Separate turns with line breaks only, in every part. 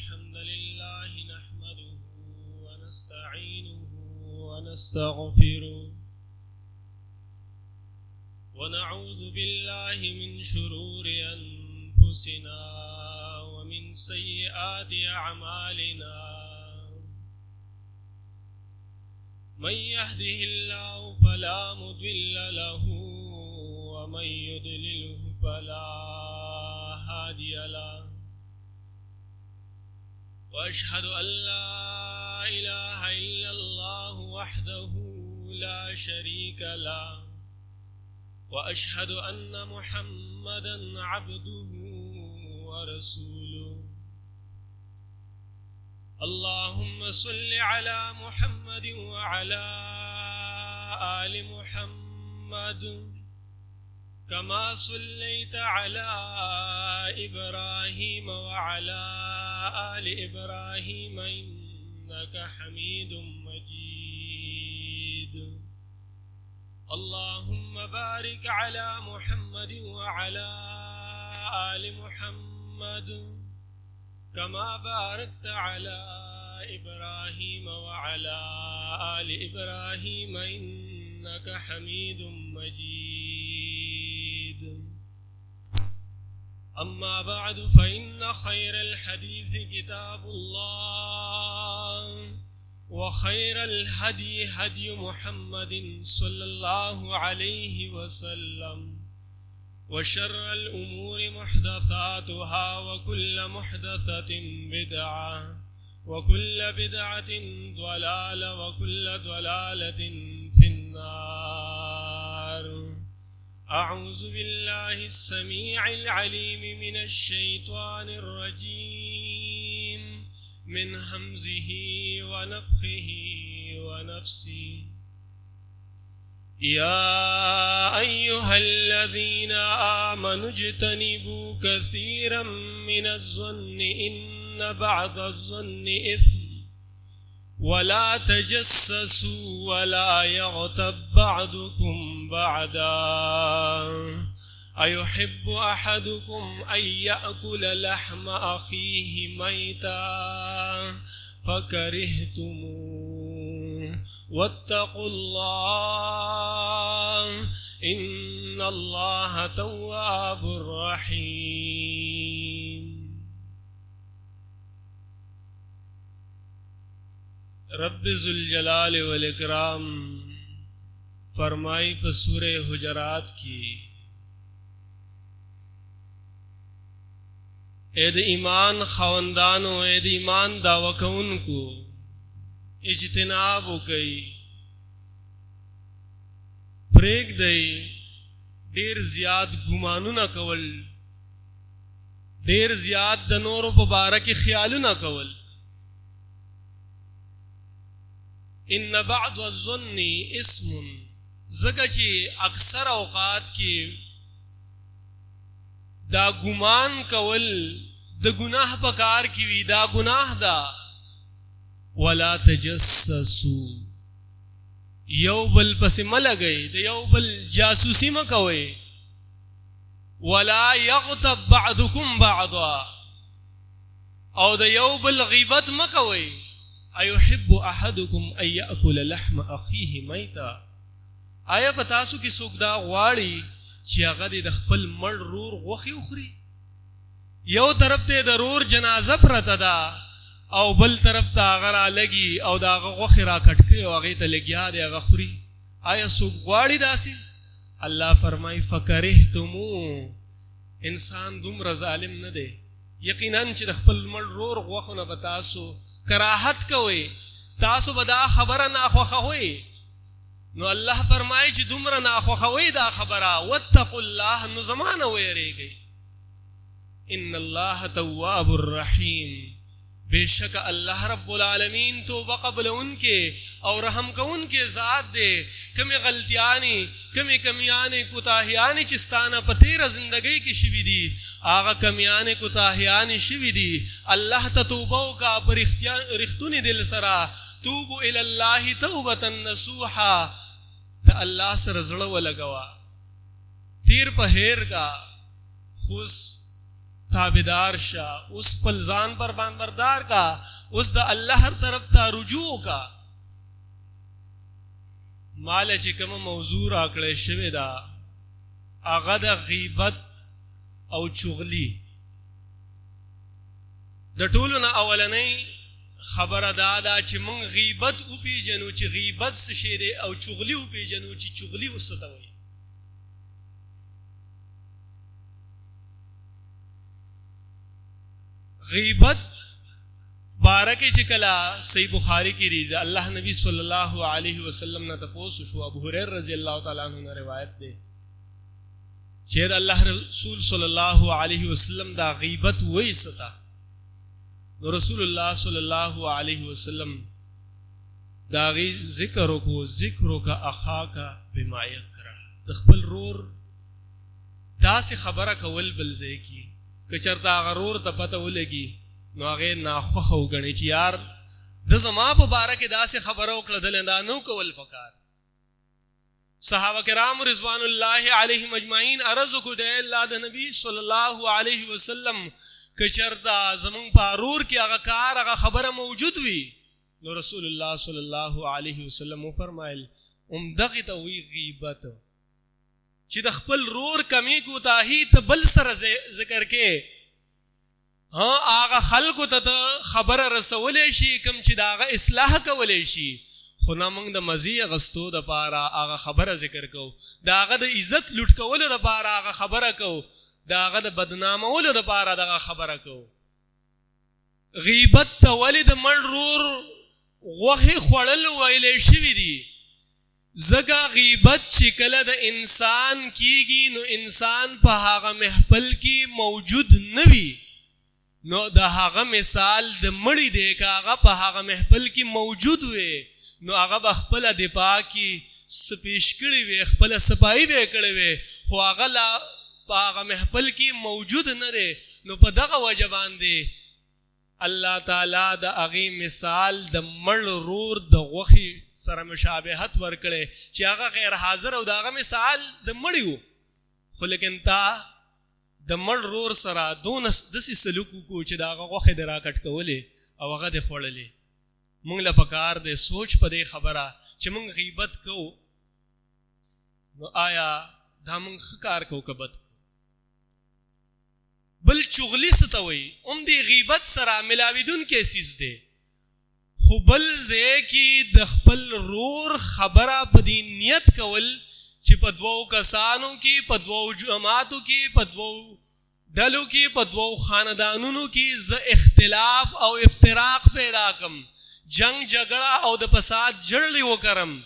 الحمد لله نحمده ونستعينه ونستغفره ونعوذ بالله من شرور أنفسنا ومن سيئات أعمالنا من يهده الله فلا مضل له ومن يضلله فلا هادي له وأشهد أن لا إله إلا الله وحده لا شريك له وأشهد أن محمدا عبده ورسوله اللهم صل على محمد وعلى آل محمد كما صليت على إبراهيم وعلى آل إبراهيم إنك حميد مجيد اللهم بارك على محمد وعلى آل محمد كما باركت على إبراهيم وعلى آل إبراهيم إنك حميد مجيد أما بعد فإن خير الحديث كتاب الله وخير الهدي هدي محمد صلى الله عليه وسلم وشر الأمور محدثاتها وكل محدثة بدعة وكل بدعة ضلالة وكل ضلالة في النار أعوذ بالله السميع العليم من الشيطان الرجيم من همزه ونفخه ونفسه يا أيها الذين آمنوا اجتنبوا كثيرا من الظن إن بعض الظن إثم ولا تجسسوا ولا يغتب بعضكم بعضا أيحب أحدكم أن يأكل لحم أخيه ميتا فكرهتموه واتقوا الله إن الله تواب رحيم رب ذوالجلال والاکرام فرمائی پر سورہ حجرات کی اے د ایمان خواندانو اے د ایمان دعوی کوونکو اجتناب وکئ پرېږدئ ډېر زیات ګمانونه کول ډېر زیات د نورو په باره کې خیالونه کول ان بعض الظن اسم ځکه چې اکثر اوقات کې دا ګمان کول د ګناه په کار کې وي دا ګناه ده ولا تجسسوا یو بل پسې مه لګئ د یو بل جاسوسي مه کوئ ولا یغتب بعضکم بعضا او د یو بل غیبت مه کوئ ایحب احدکم ان یأکل لحم اخیه میتا آیا په تاسو کې څوک دا غواړي چې هغه د خپل مړ رور غوښې وخوري یو طرف ته د رور جنازه پرته ده او بل طرف ته هغه رالګي او د هغه غوښې راکټ کوي او هغې ته لګیا دی هغه خوري آیا څوک غواړي داسې الله فرمایي فکرهتموه انسان دومره ظالم نه دی یقینا چې د خپل مړ رور غوښو نه به تاسو کراهت کوئ تاسو به دا خبره ناخوښوئ نو الله فرمایي چې دومره ناخوښوئ دا خبره واتقوا الله نو زما نه ویریږئ ان الله تواب الرحیم بیشک اللہ رب العالمین توبہ قبلون کے اور رحم کون کے ذات دے کمی غلطیانی کمی کمیانے کوتاہیانی چستانا پتیر زندگی کی شوی دی آغا کمیانے کوتاہیانی شوی دی اللہ تا توبہ کا پر رختونی دل سرا توبو الاللہ توبتا نسوحا تا اللہ سر زڑو لگوا تیر پہیر کا خوز تابعدار شا, اوس خپل ځان پر بردار کا, اوس د الله هر طرف ته رجوع کا. مال چې کوم موضوع راکړی شوی دا هغه د غیبت او چغلی. د ټولو نه اولنۍ خبره دا ده چې موږ غیبت وپېژنو چې غیبت څه شی دی, او چغلي وپېژنو چې چغلي اوس څه ته وایي. غیبت باره کې چې کله صحیح بخاری کې دی, د الله نبی صلی الله علیه وسلم نه تپوس شو, ابو هريره رضی الله تعالی عنہ نه روایت دی چې د الله رسول صلی الله علیه وسلم دا غیبت وایي ستا. نو رسول الله صلی الله علیه وسلم دا غي ذکر کو ذکرک اخاک بما یکره, د خپل رور داسې خبره کول بل ځای کی که چېرته هغه رور ته پته ولګي نو هغې ناخوښه وګڼي چې یار د زما په باره کې داسې خبره وکړه, دله دا نو کول پکار. صحابه کرام رضوان الله علیهم اجمعین عرض وکړو د الله د نبی صلی الله علیه وسلم که چېرته زمونږ په رور کې هغه کار هغه خبره موجود وي, نو رسول الله صلی الله علیه وسلم وفرمایل همدغې ته وایي غیبت, چې د خپل رور کمی کوتاهي ته بل سره ذکر کې هغه خلکو ته خبره رسولی شي کوم چې د هغه اصلاح کولی شي, خو نه موږ د مزې اخیستو دپاره هغه خبره ذکر کوو, د هغه د عزت لوټ کولو دپاره هغه خبره کوو, د هغه د بدنامولو دپاره دغه خبره کوو. غیبت ته ولې د مړ رور غوښې خوړل ویلی شوي دي؟ ځکه غیبت چې کله د انسان کیږي نو انسان په هغه محفل کې موجود نه وي, نو د هغه مثال د مړي دی. که هغه په هغه محفل کې موجود وي نو هغه به خپله دفاع کې څه پیش کړي وي, خپله صفایي به یې کړې وي, خو هغه لا په هغه محفل کې موجود نه دی. نو په دغه وجه باندې الله تعالی د هغې مثال د مړ رور د غوښې سره مشابهت ورکړی چې هغه غیر حاضر او د هغه مثال د مړي و, خو لیکن تا د مړ رور سره دونه داسې سلوک وکړو چې د هغه غوښې دې راکټ کولې او هغه دې خوړلې. موږ له پکار دی سوچ په دې خبره چې موږ غیبت کوو نو آیا دا موږ ښه کار کوو که بد؟ بل چغلی څه ته وایي؟ هم دې غیبت سره ملاویدونکی څیز دی, خو بل ځای کې د خپل رور خبره په دې نیت کول چې په دوو کسانو کې, په دوو جماعتو کې, په دوو ډلو کې, په دوو خاندانونو کې زه اختلاف او افتراق پیدا کم, جنگ جګړه او د فساد جړلې وکرم,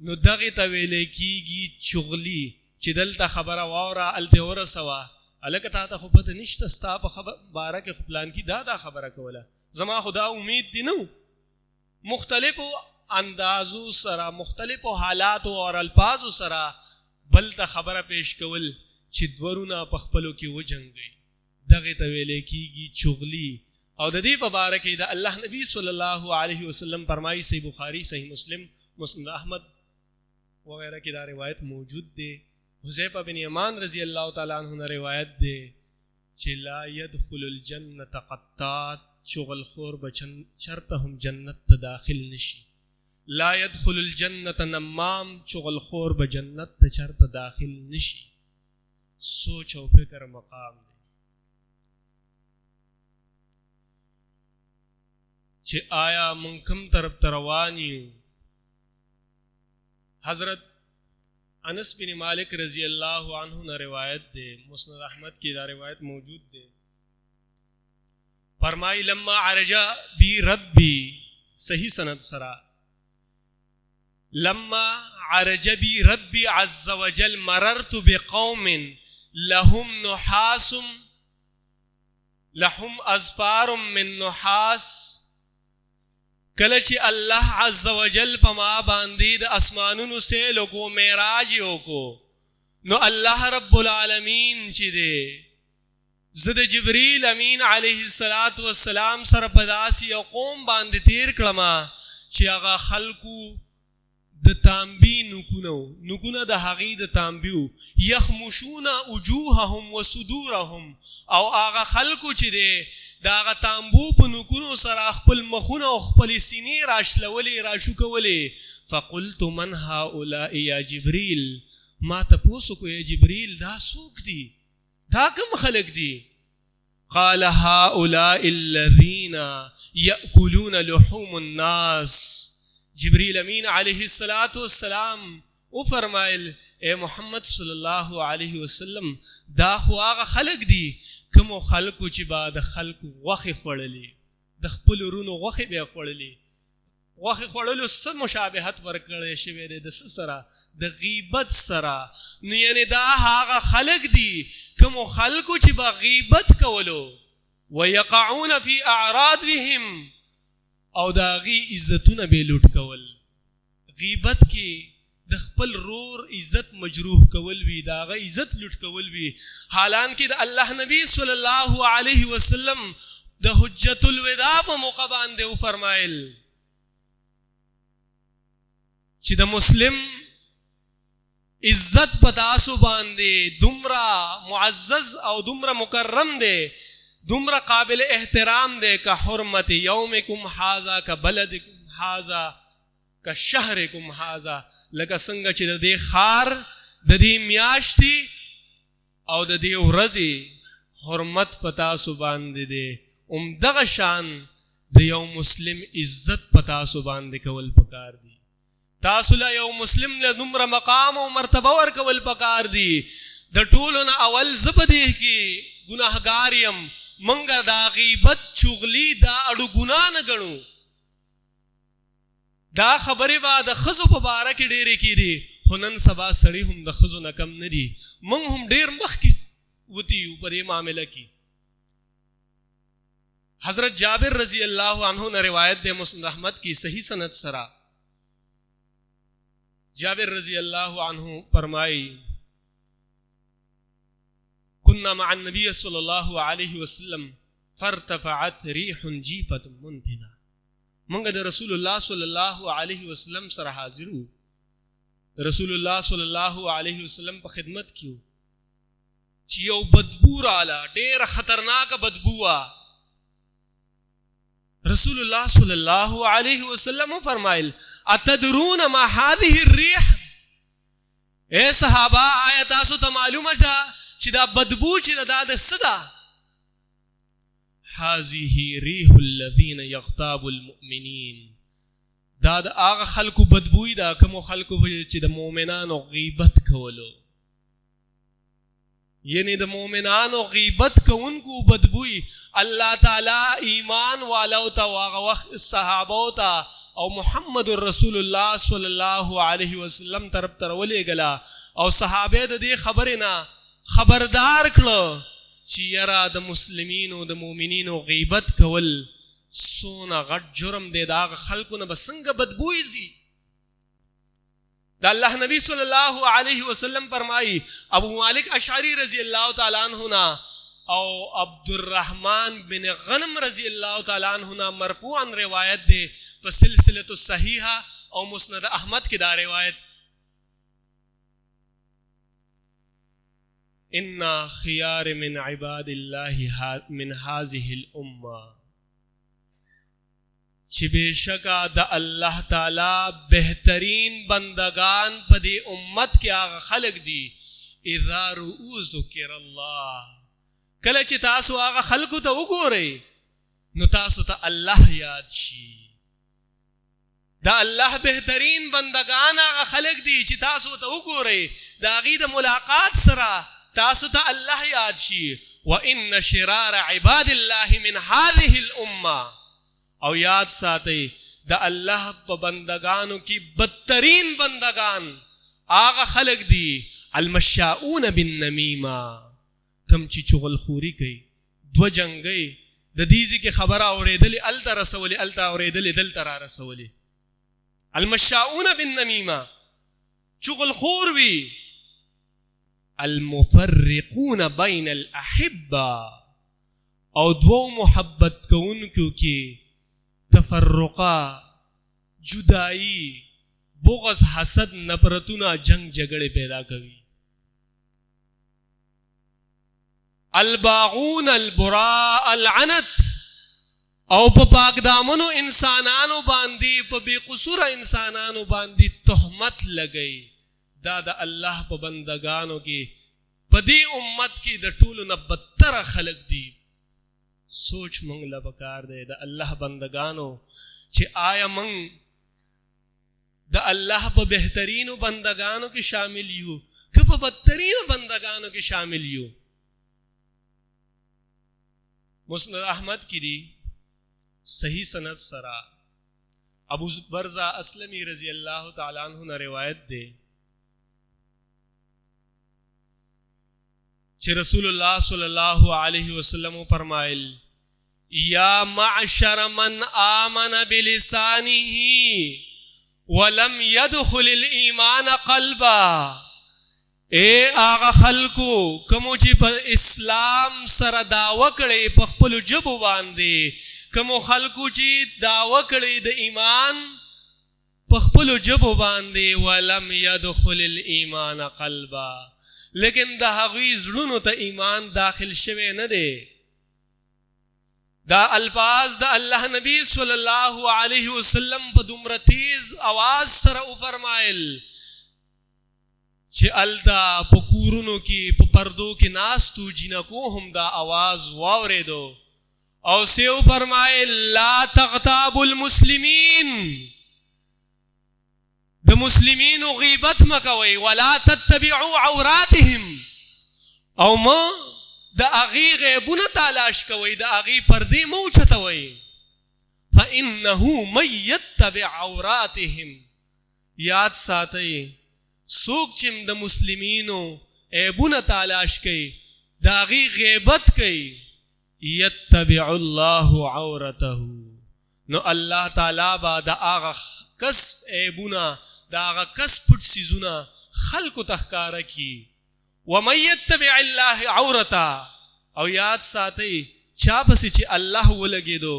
نو دغې ته ویلی کېږي چغلي چې دلته خبره واوره هلته ورسوه, هلکه تا ته خو پته نشته ستا په باره کې خو پلانکي دا خبره کوله, زما خو دا امید دی نه. مختلفو اندازو سره, مختلفو حالاتو اور الفاظو سره بل ته خبره پیش کول چې دورونه په خپلو کې وجنګوي, دغې ته ویلی کېږي چغلي. او د دې په باره کې د الله نبی صلی الله علیه وسلم فرمایي, صحیح بخاری, صحیح مسلم, مسند احمد وغیرہ کې دا روایت موجود دی. حذیفه بن یمان رضی الله تعالی عنہ نے روایت دی چې لا يدخل الجنة قطات, چغل خور بچن چرته هم جنت ته داخل نشي. لا يدخل الجنة نمام, چغل خور به جنت ته چرته داخل نشي. سوچ او فکر مقام دی چې آیا مونږ کوم طرف ته روان یو. حضرت انس بن مالک رضی اللہ عنہ نے روایت دے, مسند احمد کی دا روایت موجود دے, فرمائی لما عرجا بی ربی, صحیح سند سرا, لما عرج بی ربی عز وجل مررت بقوم لهم نحاس لهم اظفار من نحاس. کله چې الله عز وجل په ما باندې د اسمانونو سیلو کو معراج وکړو نو الله رب العالمین چې دی زه د جبریل امین علیه السلام سره په داسې یو قوم باندې تیر کړم چې هغه خلکو د د تانبی نکونه د هغې د تانبیو یخمشون وجوههم وصدورهم او هغه خلکو چې دی د هغه تانبو په نکونو سره خپل مخونه او خپلې سینې راشلولې راشوکولې. فقلت من هؤلاء یا جبریل، ما تپوس وکړو یا جبریل دا څوک دي، دا کوم خلک دي؟ قال هؤلاء الذين يأكلون لحوم الناس. جبریل امین علیہ السلام او فرمایل اے محمد صلی الله علیه وسلم دا خو هغه خلق دي کوم خلقو چې با د خلقو غوښې خوړلې، د خپل ورونو غوښې به خوړلې. غوښې خوړلو څه مشابهت ورکړی شوی دی د څه سره؟ د غیبت سره. نو یعنی دا هغه خلق دي کوم خلقو چې با غیبت کولو، ويقعون فی اعراضهم او دا غي عزتونه به لوټ کول. غیبت کې د خپل رور عزت مجروح کول وی، دا غي عزت لوټ کول وی. حالان کې د الله نبی صلی الله علیه وسلم د حجت الوداع په موقع باندې او فرمایل چې د مسلم عزت پتاسو باندې دومره معزز او دومره مکرم دی، دومره قابل احترام دی که حرمت یومکم هذا که بلدکم هذا که شهرکم هذا، لکه څنګه چې د دې خار د دې میاشتې او د دې ورځې حرمت پتاسو باندې دی، دغه شان د یو مسلم عزت پتاسو باندې کول پکار دی. تاسو له یو مسلم له دومره مقام او مرتبه ورکول پکار دی. د ټولو نه اول زه په دې کې ګناهګار یم، منګه دا غیبت چغلی دا اړو ګناه نه ګڼو. دا خبرې به د ښځو په باره کې ډېرې کېدې، خو نن سبا سړي هم د ښځو نه کم نه دي. موږ هم ډېر مخکې وتي یو په دې معامله کې. حضرت جابر رضی اللہ عنہ نے روایت دے مسند احمد کی صحیح سند سرا. جابر رضی اللہ عنہ فرمائی كنا مع النبي صلى الله عليه وسلم فارتفعت ريح جيفة منتنة. منگا دا رسول اللہ صلی اللہ علیہ وسلم سر حاضرو، رسول اللہ صلی اللہ علیہ وسلم پا خدمت کیو چیو بدبو رالا، دیر خطرناک بدبوا. رسول اللہ صلی اللہ علیہ وسلم فرمائل اتدرون ما هذه الريح؟ اے صحابہ آیا تاسو تا معلوم چا چی دا بدبو چی دا دا صدا؟ هذه ريح الذين يغتاب المؤمنين. دا دا آغا خلقو بدبوی دا کمو خلقو چی دا مومنانو غیبت کولو، یعنی د مومنانو غیبت کوونکو بدبوئی اللہ تعالی ایمان والاو تا واغ صحابو تا او محمد رسول اللہ صلی اللہ علیہ وسلم طرف ترولے گلا او صحابے د دې خبرنا خبردار کړو چې یرا د مسلمینو د مومنینو غیبت کول سونا غټ جرم دی، دا خلقو نه بسنګ بدبوئی زی. دا اللہ نبی صلی اللہ علیہ وسلم فرمائی ابو مالک اشعری رضی اللہ تعالیٰ عنہ او عبد الرحمن بن غنم رضی اللہ تعالیٰ عنہ مرفوعا روایت دے بسلسلۃ الصحیحہ او مسند احمد کی دا روایت. ان خیار من عباد اللہ من هذه الامہ، چی بے شکا دا اللہ تعالی بہترین بندگان پا دی امت کے آغا خلق دی اذا رؤو ذکر اللہ، کل چی تاسو آغا خلقو تا اگو رئی نو تاسو تا اللہ یاد شی. دا اللہ بہترین بندگان آغا خلق دی چی تاسو تا اگو رئی دا غید ملاقات سرا تاسو تا اللہ یاد شی. وَإِنَّ شِرَارَ عِبَادِ اللَّهِ مِنْ هَذِهِ الْأُمَّةِ، او یاد ساتے دا اللہ پا بندگانو کی بدترین بندگان آغا خلق دی المشاؤون بالنمیمہ، کم چی چغل خوری کئی دو جنگ گئی دا دیزی کے خبر آوریدلی التا رسولی التا آوریدلی دلتا را رسولی. المشاؤون بالنمیمہ چغل خور وی. المفرقون بین الاحبہ، او دو محبت کو ان کی تفرقہ جدائی بغض حسد نفرتونه جنگ جګړه پیدا کوي. الباغون البراء العنت او په پاک دامنو انسانانو باندې په بے قصور انسانانو باندې تهمت لګئی. دا د الله په بندگانو کې په دې امت کې د ټولو نه بدتر خلق دي. سوچ مونږ لا پکار دی د الله بندگانو چې آیا مونږ د الله په بهترینو بندگانو کې شامل یو که په بدترینو بندگانو کې شامل یو. مسند احمد کی دی صحیح سند سرا ابو برزہ اسلمی رضی اللہ تعالی عنہ نے روایت دے کہ رسول اللہ صلی اللہ علیہ وسلم فرمائل یا معشر من آمن بلسانه ولم يدخل الایمان قلبا. اے آغا خلقو کمو چې په اسلام سره دعوه کړي په خپل جبو باندې، کمو خلقو چې دعوه کړي د ایمان په خپل جبو باندې ولم يدخل الایمان قلبا، لیکن د هغوی زړونو ته ایمان داخل شوی نه دی. دا الفاظ د الله نبی صلی الله علیه وسلم په دومره تیز आवाज سره وفرمایل چې التا په کورونو کې په پردو کې ناستو جنکو هم دا आवाज واوریدو او سیو فرمایل لا تغتابوا المسلمین، د مسلمینو غیبت مکوي، ولا تتبعوا عوراتهم، او ما د اغي غیبونه تلاش کوي، د اغي پردې مو چتوي. فانه من يتبع عوراتهم، یاد ساتئ سوک چم د مسلمینو عیبونه تلاش کئی داغی غیبت کئی یتبع الله عورته، نو اللہ تعالی با دا آغا کس عیبونه دا آغا کس پٹ سیزونه خلق تخکارا کی. ومن یتبع اللہ عورتا، او یاد ساتی چا پسی چی اللہ ولگی دو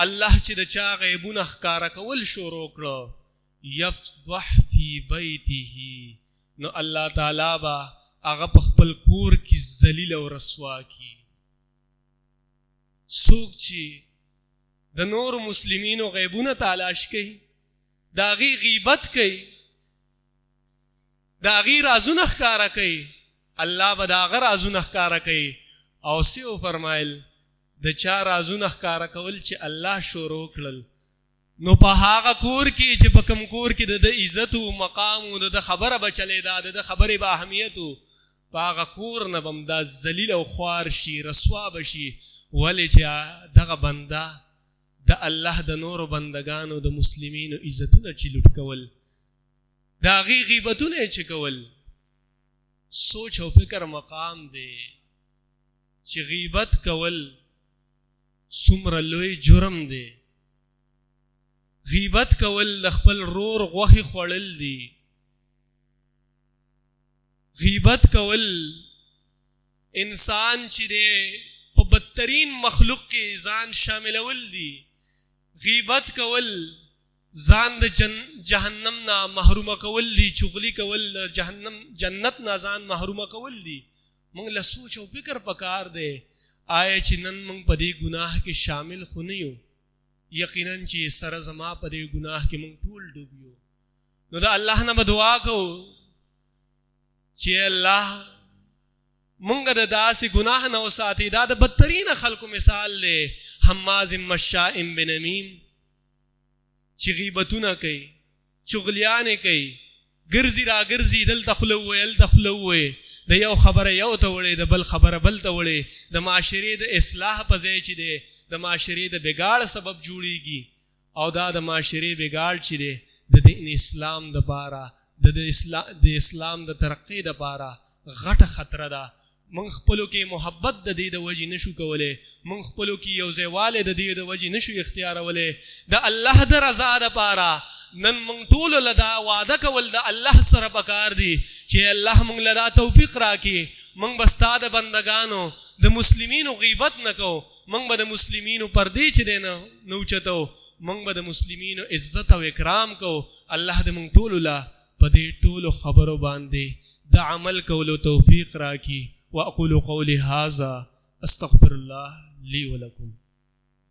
اللہ چی دا چا غیبونه خکارا کول شروع کرو یفضح فی بیته، نو اللہ تعالی با آغا پا خپل کور کی ذلیل و رسوا کی. سوک چی دا نور مسلمین و غیبون تالاش کئی، دا غی غیبت کئی، دا غی رازون اخکارا کئی، اللہ با دا غی رازون اخکارا کئی. او سیو فرمائل دا چا رازون اخکارا کول چی اللہ شروع کرل، نو په هغه کور کې چې په کم کور کې د عزت او مقام او د خبره بچلې دا د خبرې با اهمیت په هغه کور نه بم دا ذلیل او خوار شي رسوا بشي. ولې چې دغه بنده د الله د نور بندگانو د مسلمانو عزتونه چې لوټ کول، دا غي غیبتونه چې کول، سوچ او فکر مقام دی چې غیبت کول څومره لوی جرم دی. غیبت کول د خپل رور غوخي خوړل دي. غیبت کول انسان چې دی په بدترین مخلوق کې ځان شاملول دي. غیبت کول ځان د جهنم نه محروم کول دي، چغلی کول جهنم جنت نه ځان محروم کول دي. موږ له سوچ او فکر پکار دی آیا چې نن موږ په دې ګناه کې شامل خو نه یو؟ یقیناً چې سره زما په دې ګناه کې موږ ټول ډوب یو. نو دا الله نه دعا کوو چې الله مونږ د داسې ګناه نه وساتي. دا د بدترین خلکو مثال دی، حماز مشاء بنمیم چې غیبتونه کوي، چغلیانې کوي، ګرځي را ګرځي، دلته خوله ووایي هلته خوله ووایي، د یو خبره یو ته وړي، د بل خبره بل ته وړي، د معاشرې د اصلاح په ځای چې دی د معاشرې د بګاړ سبب جوړیږي. او دا د معاشرې بګاړ چې دی د دین اسلام دپاره د اسلام د ترقۍ دپاره غټه خطره ده. من خپلو کې محبت د دې د وجې نشو کولی، من خپلو کې یو ځایوالی د دې د وجې نشو اختیارولی. د الله د رضا دپاره نن من ټولو له دا واده کول د الله سره پکار دي چې الله موږ له دا توفیق راکړي، موږ به ستا د بندګانو د مسلمینو غیبت نه کوو، موږ به د مسلمانینو پردې چې دی نه اوچتو، موږ به د مسلمانینو عزت او اکرام کو. الله دې موږ ټولو له په دې ټولو خبرو باندې د عمل کولو توفیق راکړي. واقول قولي هذا استغفر الله لي ولكم.